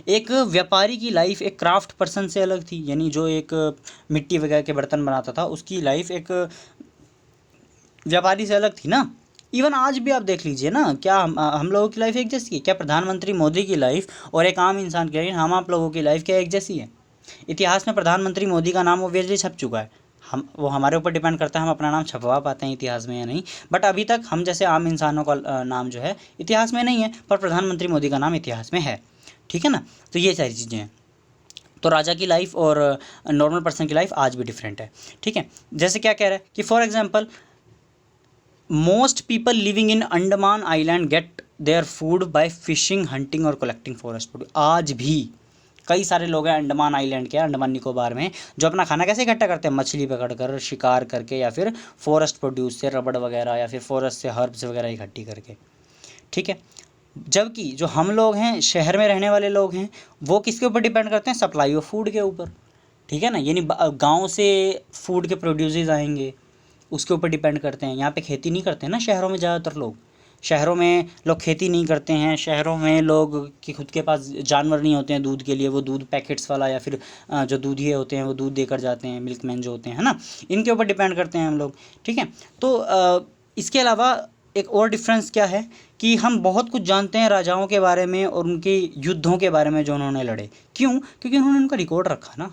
एक व्यापारी की लाइफ एक क्राफ्ट पर्सन से अलग थी, यानी जो एक मिट्टी वगैरह के बर्तन बनाता था, उसकी लाइफ एक व्यापारी से अलग थी ना। इवन आज भी आप देख लीजिए ना, क्या हम लोगों की लाइफ एक जैसी है? क्या प्रधानमंत्री मोदी की लाइफ और एक आम इंसान की, हम आप लोगों की लाइफ क्या एक जैसी है? इतिहास में प्रधानमंत्री मोदी का नाम ऑब्वियसली छप चुका है, हम वो हमारे ऊपर डिपेंड करता है हम अपना नाम छपवा पाते हैं इतिहास में या नहीं। बट अभी तक हम जैसे आम इंसानों का नाम जो है इतिहास में नहीं है, पर प्रधानमंत्री मोदी का नाम इतिहास में है, ठीक है ना। तो ये सारी चीज़ें हैं। तो राजा की लाइफ और नॉर्मल पर्सन की लाइफ आज भी डिफरेंट है, ठीक है। जैसे क्या कह रहा है कि for example, most people living in Andaman island get their food by fishing, hunting और कलेक्टिंग फॉरेस्ट प्रोड्यूस। आज भी कई सारे लोग हैं अंडमान आइलैंड के, अंडमान निकोबार में, जो अपना खाना कैसे इकट्ठा करते हैं, मछली पकड़कर, शिकार करके, या फिर फॉरेस्ट प्रोड्यूस से रबड़ वगैरह, या फिर फॉरेस्ट से हर्ब्स वगैरह इकट्ठी करके, ठीक है। जबकि जो हम लोग हैं, शहर में रहने वाले लोग हैं, वो किसके ऊपर डिपेंड करते हैं, सप्लाई ऑफ फूड के ऊपर, ठीक है ना। यानी गांव से फूड के प्रोड्यूसेस आएंगे, उसके ऊपर डिपेंड करते हैं। यहाँ पे खेती नहीं करते हैं ना शहरों में, ज़्यादातर लोग, शहरों में लोग खेती नहीं करते हैं। शहरों में लोग कि खुद के पास जानवर नहीं होते हैं दूध के लिए, वो दूध पैकेट्स वाला या फिर जो दूधिए होते हैं वो दूध देकर जाते हैं, मिल्कमैन जो होते हैं, है ना, इनके ऊपर डिपेंड करते हैं हम लोग, ठीक है। तो इसके अलावा एक और डिफरेंस क्या है कि हम बहुत कुछ जानते हैं राजाओं के बारे में और उनके युद्धों के बारे में जो उन्होंने लड़े। क्यों? क्योंकि उन्होंने उनका रिकॉर्ड रखा ना,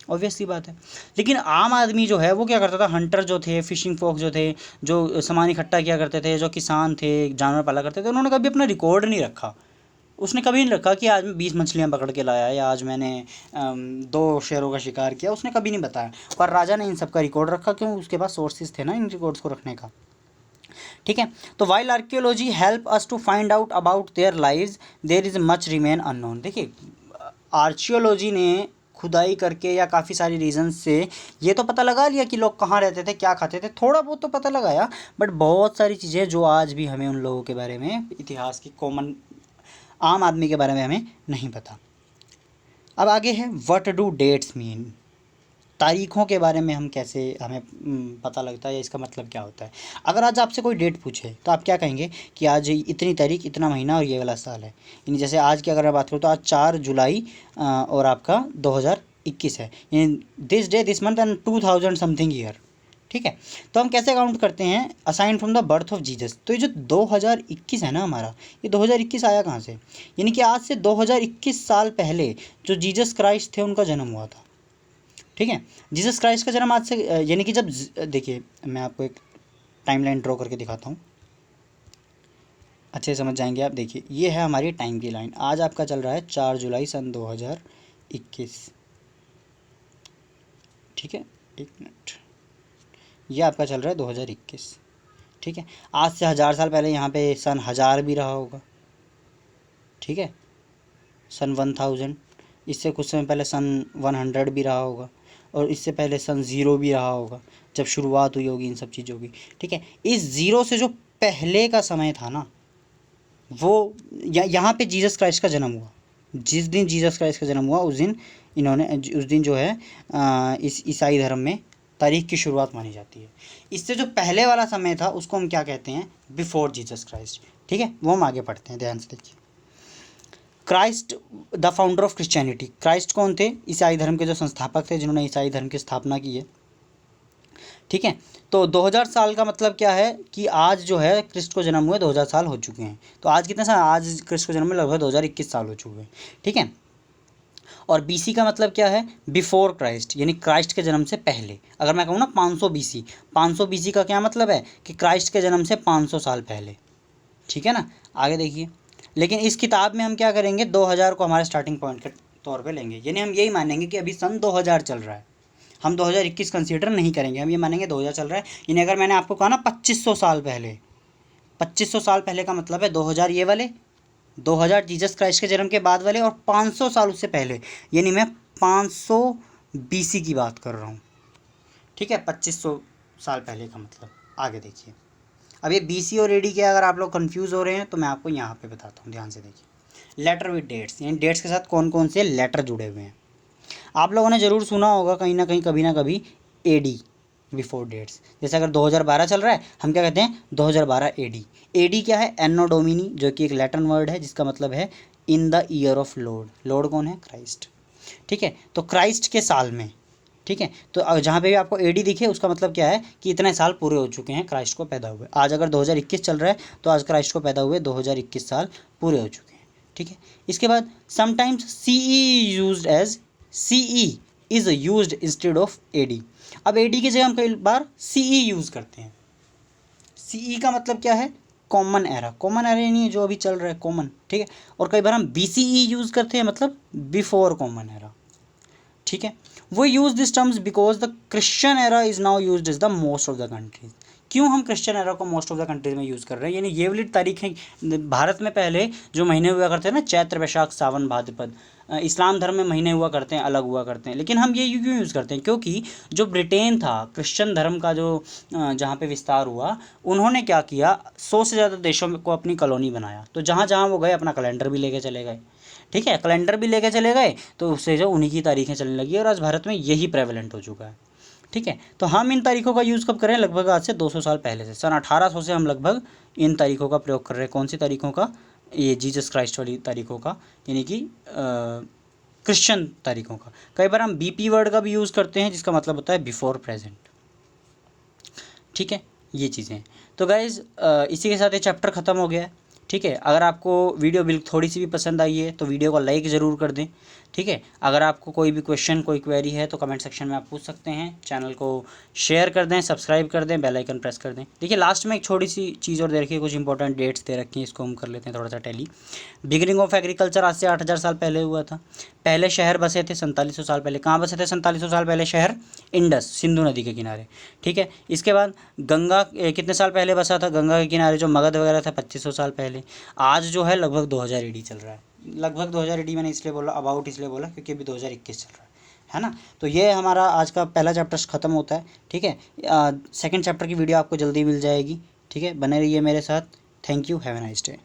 ऑब्वियस सी बात है। लेकिन आम आदमी जो है वो क्या करता था, हंटर जो थे, फिशिंग फोक जो थे, जो सामान इकट्ठा किया करते थे, जो किसान थे, जानवर पाला करते थे, उन्होंने कभी अपना रिकॉर्ड नहीं रखा। उसने कभी नहीं रखा कि आज मैं 20 मछलियाँ पकड़ के लाया या आज मैंने 2 शेरों का शिकार किया, उसने कभी नहीं बताया। पर राजा ने इन सब का रिकॉर्ड रखा, क्यों? उसके पास सोर्सेज थे ना इन रिकॉर्ड्स को रखने का, ठीक है। तो while archaeology help us to find out about their lives, there is much remain unknown. देखिए, आर्कियोलॉजी ने खुदाई करके या काफ़ी सारी रीजंस से ये तो पता लगा लिया कि लोग कहाँ रहते थे, क्या खाते थे, थोड़ा बहुत तो पता लगाया, बट बहुत सारी चीज़ें जो आज भी हमें उन लोगों के बारे में, इतिहास की कॉमन आम आदमी के बारे में हमें नहीं पता। अब आगे है व्हाट डू डेट्स मीन, तारीखों के बारे में हम कैसे हमें पता लगता है या इसका मतलब क्या होता है। अगर आज आपसे कोई डेट पूछे तो आप क्या कहेंगे कि आज इतनी तारीख, इतना महीना और ये वाला साल है। यानी जैसे आज की अगर मैं बात करूँ तो आज 4 जुलाई और आपका 2021 है, यानी this day this month and 2000 something year. ठीक है, तो हम कैसे काउंट करते हैं, assign from the birth of Jesus. तो ये जो 2021 है ना हमारा, ये 2021 आया कहाँ से, यानी कि आज से 2021 साल पहले जो जीसस क्राइस्ट थे उनका जन्म हुआ था। ठीक है, जीसस क्राइस्ट का जन्म आज से यानी कि जब देखिए मैं आपको एक टाइमलाइन ड्रॉ करके दिखाता हूँ, अच्छे समझ जाएंगे आप। देखिए ये है हमारी टाइम की लाइन, आज आपका चल रहा है 4 जुलाई सन 2021। ठीक है, एक मिनट, ये आपका चल रहा है 2021। ठीक है, आज से 1000 साल पहले यहाँ पे सन 1000 भी रहा होगा। ठीक है, सन 1000, इससे कुछ समय पहले सन 100 भी रहा होगा, और इससे पहले सन 0 भी रहा होगा जब शुरुआत हुई होगी इन सब चीज़ों की। ठीक है, इस 0 से जो पहले का समय था ना, वो यहाँ पे जीसस क्राइस्ट का जन्म हुआ। जिस दिन जीसस क्राइस्ट का जन्म हुआ उस दिन इन्होंने, उस दिन जो है इस ईसाई धर्म में तारीख की शुरुआत मानी जाती है। इससे जो पहले वाला समय था उसको हम क्या कहते हैं, बिफोर जीसस क्राइस्ट। ठीक है, वो हम आगे पढ़ते हैं, ध्यान से देखिए। Christ the founder of Christianity, Christ कौन थे, ईसाई धर्म के जो संस्थापक थे जिन्होंने ईसाई धर्म की स्थापना की है। ठीक है, तो 2000 साल का मतलब क्या है कि आज जो है क्रिस्ट को जन्म हुए 2000 साल हो चुके हैं। तो आज कितने साल, आज क्रिस्ट को जन्म में लगभग 2021 साल हो चुके हैं। ठीक है, और बीसी का मतलब क्या है, बिफोर क्राइस्ट, यानी क्राइस्ट के जन्म से पहले। अगर मैं कहूँ ना 500 बीसी, 500 बीसी का क्या मतलब है कि क्राइस्ट के जन्म से 500 साल पहले। ठीक है ना, आगे देखिए। लेकिन इस किताब में हम क्या करेंगे, 2000 को हमारे स्टार्टिंग पॉइंट के तौर पे लेंगे, यानी हम यही मानेंगे कि अभी सन 2000 चल रहा है, हम 2021 कंसीडर नहीं करेंगे, हम ये मानेंगे 2000 चल रहा है। यानी अगर मैंने आपको कहा ना 2500 साल पहले, 2500 साल पहले का मतलब है 2000 ये वाले, 2000 जीसस क्राइस्ट के जन्म के बाद वाले, और 500 साल उससे पहले, यानी मैं 500 बीसी की बात कर रहा हूँ। ठीक है, 2500 साल पहले का मतलब। आगे देखिए, अब ये बीसी और एडी के अगर आप लोग कंफ्यूज हो रहे हैं तो मैं आपको यहाँ पे बताता हूँ, ध्यान से देखिए। लेटर विद डेट्स, यानी डेट्स के साथ कौन कौन से लेटर जुड़े हुए हैं। आप लोगों ने ज़रूर सुना होगा कहीं ना कहीं, कभी ना कभी, एडी, बिफोर डेट्स। जैसे अगर 2012 चल रहा है, हम क्या कहते हैं 2012 एडी। एडी क्या है, एनो डोमिनी, जो कि एक लैटिन वर्ड है जिसका मतलब है in the year of Lord. Lord कौन है, क्राइस्ट। ठीक है, तो क्राइस्ट के साल में। ठीक है, तो जहाँ पे भी आपको एडी दिखे उसका मतलब क्या है कि इतने साल पूरे हो चुके हैं क्राइस्ट को पैदा हुए। आज अगर 2021 चल रहा है तो आज क्राइस्ट को पैदा हुए 2021 साल पूरे हो चुके हैं। ठीक है, इसके बाद sometimes CE used as, CE is used instead of AD. अब एडी की जगह हम कई बार सीई यूज़ करते हैं। सीई का मतलब क्या है, कॉमन एरा। कॉमन एरा नहीं है जो अभी चल रहा है, कॉमन। ठीक है, और कई बार हम बीसीई यूज़ करते हैं, मतलब बिफोर कॉमन एरा। ठीक है, वो use this terms because the Christian era is now used is the most of the countries. क्यों हम क्रिश्चियन एरा को मोस्ट ऑफ द कंट्रीज में यूज़ कर रहे हैं, यानी ये वाली तारीखें, भारत में पहले जो महीने हुआ करते हैं ना, चैत्र वैशाख सावन भाद्रपद, इस्लाम धर्म में महीने हुआ करते हैं, अलग हुआ करते हैं, लेकिन हम ये क्यों यूज़ करते हैं, क्योंकि जो ब्रिटेन था, क्रिश्चियन धर्म का जो जहाँ पे विस्तार हुआ, उन्होंने क्या किया, 100 से ज़्यादा देशों को अपनी कॉलोनी बनाया। तो जहाँ जहाँ वो गए अपना कैलेंडर भी लेके चले गए। ठीक है, कैलेंडर भी लेके चले गए, तो उससे जो उन्हीं की तारीखें चलने लगी, और आज भारत में यही प्रेवलेंट हो चुका है। ठीक है, तो हम इन तारीखों का यूज़ कब करें, लगभग आज से 200 साल पहले से, सन 1800 से हम लगभग इन तारीखों का प्रयोग कर रहे हैं। कौन सी तारीखों का, ये जीसस क्राइस्ट वाली तारीखों का, यानी कि क्रिश्चियन तारीखों का। कई बार हम बीपी वर्ड का भी यूज़ करते हैं जिसका मतलब होता है बिफोर प्रेजेंट। ठीक है, ये चीज़ें। तो गाइज़ इसी के साथ ये चैप्टर ख़त्म हो गया है। ठीक है, अगर आपको वीडियो बिल्कुल थोड़ी सी भी पसंद आई है तो वीडियो को लाइक ज़रूर कर दें। ठीक है, अगर आपको कोई भी क्वेश्चन, कोई क्वेरी है तो कमेंट सेक्शन में आप पूछ सकते हैं। चैनल को शेयर कर दें, सब्सक्राइब कर दें, बेल आइकन प्रेस कर दें। देखिए लास्ट में एक छोटी सी चीज़ और दे रखी है, कुछ इंपॉर्टेंट डेट्स दे रखी हैं, इसको हम कर लेते हैं थोड़ा सा टैली। बिगिनिंग ऑफ एग्रीकल्चर आज से 8000 साल पहले हुआ था। पहले शहर बसे थे 4700 साल पहले। कहाँ बसे थे 4700 साल पहले शहर, इंडस, सिंधु नदी के किनारे। ठीक है, इसके बाद गंगा कितने साल पहले बसा था, गंगा के किनारे जो मगध वगैरह था 2500 साल पहले। आज जो है लगभग 2000 एडी चल रहा है। लगभग 2000 एडी मैंने इसलिए बोला, अबाउट इसलिए बोला क्योंकि अभी 2021 चल रहा है ना। तो ये हमारा आज का पहला चैप्टर ख़त्म होता है। ठीक है, सेकंड चैप्टर की वीडियो आपको जल्दी मिल जाएगी। ठीक है, बने रहिए मेरे साथ। Thank you, have a nice day.